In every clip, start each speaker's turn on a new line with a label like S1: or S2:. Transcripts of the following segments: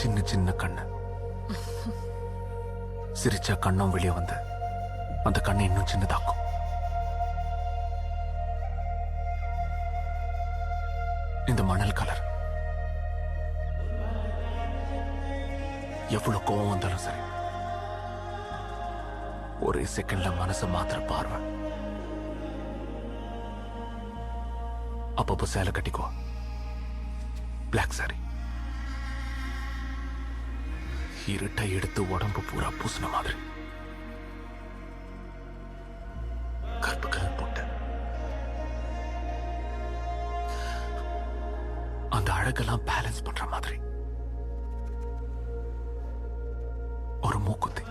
S1: சின்ன சின்ன கண்ணு. சிரிச்சா கண்ணும் வெளியே வந்து அந்த கண்ணை இன்னும் சின்னதாக்கும். இந்த மணல் கலர் எவ்வளவு கோவம் வந்தாலும் சரி, ஒரே செகண்ட்ல மனசை மாத்திர பார்வை. அப்பப்போ சேலை கட்டிக்கோ, பிளாக் சாரி. இருட்டை எடுத்து உடம்பு பூரா பூசின மாதிரி. கருப்பு கலர் போட்ட அந்த அழகெல்லாம் பேலன்ஸ் பண்ற மாதிரி ஒரு மூக்குத்தி.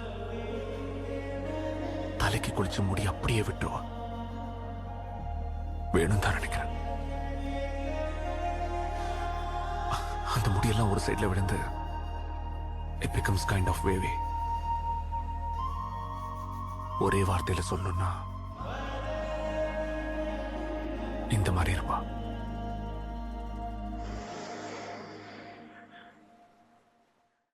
S1: தலைக்கு குளிச்சு முடி அப்படியே விட்டுருவா. வேணும் தான் நினைக்கிறேன். அந்த முடியெல்லாம் ஒரு சைட்ல விழுந்து it becomes kind of wavy. ஒரே வார்த்தையில சொல்லணும்னா இந்த மாதிரி இருப்பா.